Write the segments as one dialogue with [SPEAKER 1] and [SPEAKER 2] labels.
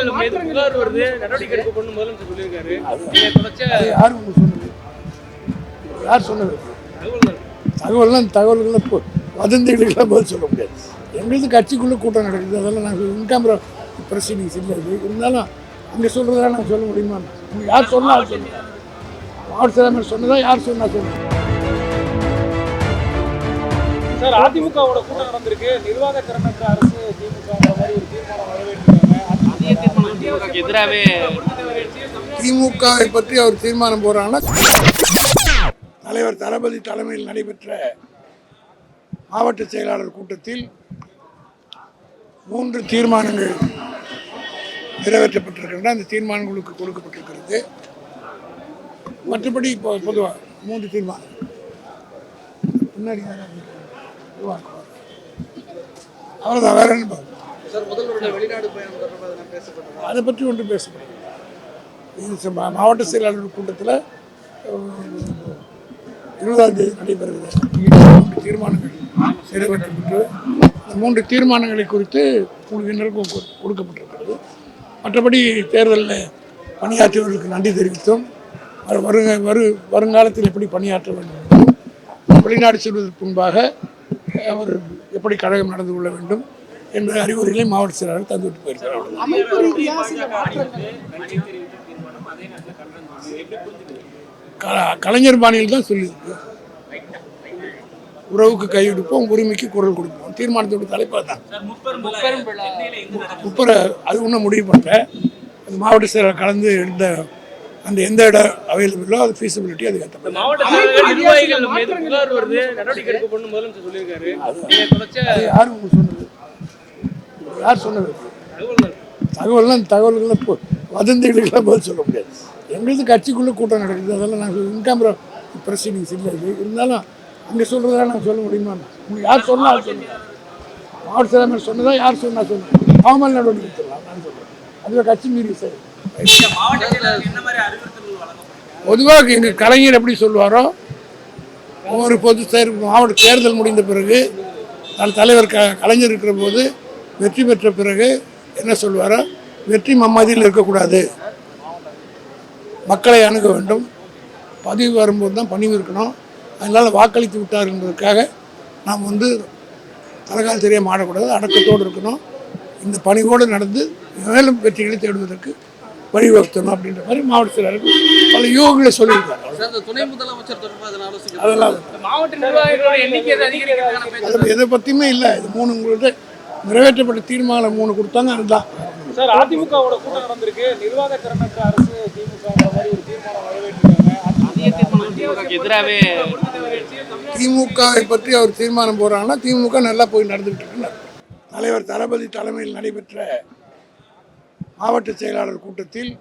[SPEAKER 1] நிர்வாகிகள் மீது புகார் வருது, நடவடிக்கை எடுக்கப்படும் முதலமைச்சர் சொல்லியிருக்காரு.
[SPEAKER 2] யார் சொன்னது? தகவல்கள் வதந்திகளுக்கெல்லாம் பதில் சொல்ல முடியாது. எங்களுக்கு கட்சிக்குள்ளே கூட்டம் நடக்குது, அதெல்லாம் நாங்கள் இன்காமரா ப்ரொசீடிங்ஸ் இல்லை. இருந்தாலும் அங்கே சொல்கிறதெல்லாம் நாங்கள் சொல்ல முடியுமா? யார் சொன்னால் சொல்லுங்க. மாவட்ட செயலாளர் சொன்னதா யார் சொன்னா சொல்லுங்க.
[SPEAKER 1] சார், அதிமுகவோட கூட்டம் நடந்திருக்கு. நிர்வாக திறனற்ற அரசு திமுக மாதிரி ஒரு தீர்மானம் வரவேற்றாங்க. எதிராகவே
[SPEAKER 2] திமுகவை பற்றி அவர் தீர்மானம் போடுறாங்கன்னா தலைவர் தளபதி தலைமையில் நடைபெற்ற மாவட்ட செயலாளர் கூட்டத்தில் 3 தீர்மானங்கள் நிறைவேற்றப்பட்டிருக்கின்றன. அந்த தீர்மானங்களுக்கு கொடுக்கப்பட்டிருக்கிறது. மற்றபடி இப்போ பொதுவாக 3 தீர்மானம் முன்னாடி அவ்வளோதான். வேற என்ன அதை பற்றி ஒன்று பேசப்படுது. இது மாவட்ட செயலாளர் கூட்டத்தில் 20ஆம் தேதி நடைபெறுகிற 3 தீர்மானங்கள் நிறைவேற்றப்பட்டு அந்த 3 தீர்மானங்களை குறித்து குழுவினருக்கும் கொடுக்கப்பட்டிருக்கிறது. மற்றபடி தேர்தலில் பணியாற்றியவர்களுக்கு நன்றி தெரிவித்தும் வருங்காலத்தில் எப்படி பணியாற்ற வேண்டும் என்றும் வெளிநாடு செல்வதற்கு முன்பாக அவர் எப்படி கழகம் நடந்து கொள்ள வேண்டும் என்ற அறிவுரைகளை மாவட்ட செயலாளர் தந்துவிட்டு போயிருக்கிறார். கலைஞர் பாணியில் தான் சொல்லியிருக்கு. உறவுக்கு கையெடுப்போம், உரிமைக்கு குரல் கொடுப்போம். தீர்மானத்தோட தலைப்பாக தான் அது ஒன்றும் முடிவு பண்ணல. அந்த மாவட்ட செயலாளர் கலந்து எடுத்த அந்த எந்த இடம் அவைலபிளோ அது ஃபீஸிபிலிட்டி அது ஏற்ற
[SPEAKER 1] நிர்வாகிகள் மீது புகார் வருது, நடவடிக்கை எடுக்கப்படும் முதலமைச்சர் சொல்லியிருக்காரு.
[SPEAKER 2] யார் சொன்னது? தகவல்கள் வதந்திகளுக்கெல்லாம் பதில் சொல்ல முடியாது. எங்களுக்கு கட்சிக்குள்ளே கூட்டம் நடக்குது, அதெல்லாம் நாங்கள் இன்காமரா ப்ரொசீடிங்ஸ் இல்லை. இருந்தாலும் அங்கே சொல்கிறதெல்லாம் நாங்கள் சொல்ல முடியுமா? உங்களுக்கு யார் சொன்னால் சொல்லுங்கள். மாவட்ட செயலாளர் சொன்னதா யார் சொன்னால் சொல்லுங்கள். அவமல் நடவடிக்கை எடுத்துடலாம் நான் சொல்கிறேன். அதுவே கட்சி மீறி சரி. பொதுவாக எங்கள் கலைஞர் எப்படி சொல்லுவாரோ, ஒவ்வொரு மாவட்ட தேர்தல் முடிந்த பிறகு தலைவர் கலைஞர் இருக்கிற போது வெற்றி பெற்ற பிறகு என்ன சொல்வாரோ, வெற்றி மம்மதியில் இருக்கக்கூடாது, மக்களை அணுக வேண்டும், பதிவு வரும்போது தான் பணிவு இருக்கணும், அதனால் வாக்களித்து விட்டார் என்பதற்காக நாம் தலைகால் தெரியாமல் ஆடக்கூடாது, அடக்கத்தோடு இருக்கணும், இந்த பணிவோடு நடந்து மேலும் வெற்றிகளை தேடுவதற்கு வழிவகுத்தணும் அப்படின்ற மாதிரி மாவட்ட செயலாளர் பல யோகங்களை சொல்லியிருக்காங்க.
[SPEAKER 1] துணை முதலமைச்சர்
[SPEAKER 2] அதெல்லாம் எதை பற்றியுமே இல்லை. இது 3 உங்கள்கிட்ட நிறைவேற்றப்பட்ட தீர்மானம் 3 கொடுத்தாங்க. அதுதான்
[SPEAKER 1] சார், அதிமுகவோட கூட்டம் நடந்திருக்கு. நிர்வாக திறனற்ற அரசு திமுக மாதிரி ஒரு தீர்மானம் வரவேற்றாங்க. எதிராகவே
[SPEAKER 2] திமுகவை பற்றி அவர் தீர்மானம் போடுறாங்கன்னா திமுக நல்லா போய் நடந்துகிட்டு இருக்குன்னு. தலைவர் தளபதி தலைமையில் நடைபெற்ற மாவட்ட செயலாளர் கூட்டத்தில்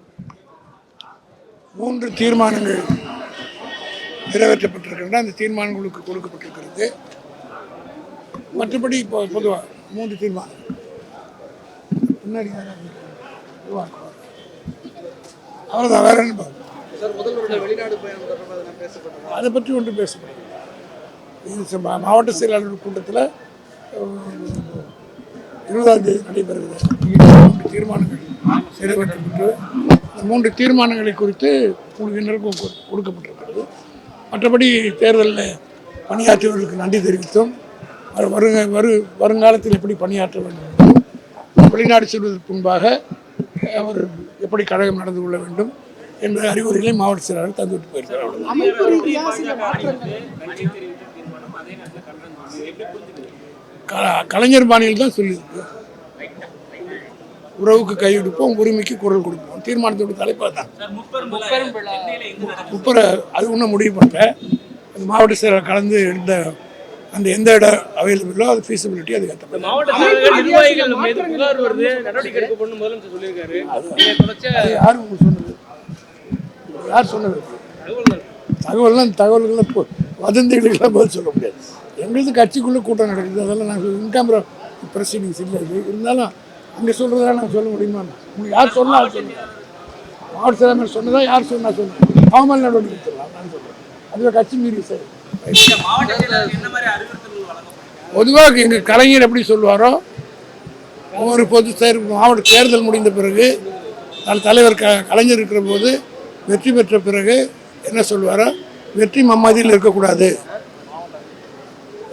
[SPEAKER 2] 3 தீர்மானங்கள் நிறைவேற்றப்பட்டிருக்கின்றன. அந்த தீர்மானங்களுக்கு கொடுக்கப்பட்டிருக்கிறது. மற்றபடி இப்போ பொதுவாக 3 தீர்மானம் முன்னாடி அவ்வளோதான். வேற என்ன அதை பற்றி ஒன்று பேசப்படுது. இது மாவட்ட செயலாளர் கூட்டத்தில் 20ஆம் தேதி நடைபெறுகிற 3 தீர்மானங்கள் நிறைவேற்றப்பட்டு அந்த 3 தீர்மானங்களை குறித்து குழுவினருக்கும் கொடுக்கப்பட்டிருக்கிறது. மற்றபடி தேர்தலில் பணியாற்றியவர்களுக்கு நன்றி தெரிவித்தும் வருங்காலத்தில் எப்படி பணியாற்ற வேண்டும் என்றும் வெளிநாடு செல்வதற்கு முன்பாக அவர் எப்படி கழகம் நடந்து கொள்ள வேண்டும் என்ற அறிவுரைகளை மாவட்ட செயலாளர் தந்துவிட்டு போயிருக்கிறார். கலைஞர் பாணியில் தான் சொல்லியிருக்கு. உறவுக்கு கையெடுப்போம், உரிமைக்கு குரல் கொடுப்போம். தீர்மானத்தோட தலைப்பாக தான் அது ஒன்றும் முடிவு பண்ணல. அந்த மாவட்ட செயலாளர் கலந்து எடுத்த அந்த எந்த இடம் அவைலபிளோ அது ஃபீஸிபிலிட்டி அது ஏற்ற
[SPEAKER 1] நிர்வாகிகள் மீது புகார் வருது, நடவடிக்கை எடுக்கப்படும் முதலமைச்சர் சொல்லியிருக்காரு.
[SPEAKER 2] யார் சொன்னது? தகவல்கள் வதந்திகளுக்கெல்லாம் பதில் சொல்ல முடியாது. எங்களுக்கு கட்சிக்குள்ளே கூட்டம் நடக்குது, அதெல்லாம் நாங்கள் இன்காமரா ப்ரொசீடிங்ஸ் இல்லை. இருந்தாலும் அங்கே சொல்கிறதெல்லாம் நாங்கள் சொல்ல முடியுமா? உங்களுக்கு யார் சொன்னால் சொல்லுங்கள். மாவட்ட செயலாளர் சொன்னதா யார் சொன்னால் சொல்லுங்கள். அவமல் நடவடிக்கை எடுத்துடலாம் நான் சொல்கிறேன். அதுவே கட்சி மீறி சரி. பொதுவாக எங்கள் கலைஞர் எப்படி சொல்லுவாரோ, ஒவ்வொரு மாவட்ட தேர்தல் முடிந்த பிறகு தலைவர் கலைஞர் இருக்கிற போது வெற்றி பெற்ற பிறகு என்ன சொல்வாரோ, வெற்றி மம்மதியில் இருக்கக்கூடாது,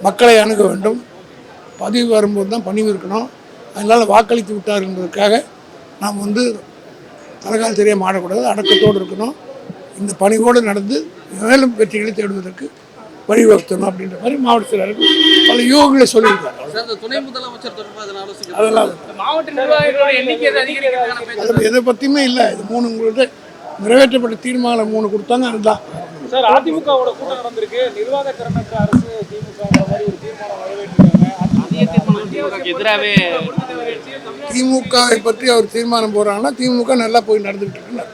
[SPEAKER 2] மக்களை அணுக வேண்டும், பதவி வரும்போது தான் பணிவு இருக்கணும், அதனால் வாக்களித்து விட்டார் என்பதற்காக நாம் வந்து தலைகால் தெரியாமல் ஆடக்கூடாது, அடக்கத்தோடு இருக்கணும், இந்த பணிவோடு நடந்து மேலும் வெற்றிகளை தேடுவதற்கு வழிவகுத்தணும் அப்படின்ற மாதிரி மாவட்ட செயலாளர்கள் பல யோகங்களை சொல்லியிருக்காங்க.
[SPEAKER 3] துணை முதலமைச்சர்
[SPEAKER 2] அதெல்லாம்
[SPEAKER 1] மாவட்ட நிர்வாகிகளோட எண்ணிக்கை அதிகரிக்கிறதுக்கான
[SPEAKER 2] அது எதை பற்றியுமே இல்லை. இது 3 உங்கள்கிட்ட நிறைவேற்றப்பட்ட தீர்மானம் 3 கொடுத்தாங்க. அதுதான்
[SPEAKER 1] சார், அதிமுகவோட கூட்டம் நடந்திருக்கு. நிர்வாக திறனற்ற அரசு திமுக மாதிரி ஒரு தீர்மானம் நிறைவேற்றிருக்காங்க.
[SPEAKER 3] எதிராகவே
[SPEAKER 2] திமுகவை பற்றி அவர் தீர்மானம் போடுறாங்கன்னா திமுக நல்லா போய் நடந்துகிட்டு இருக்குன்னு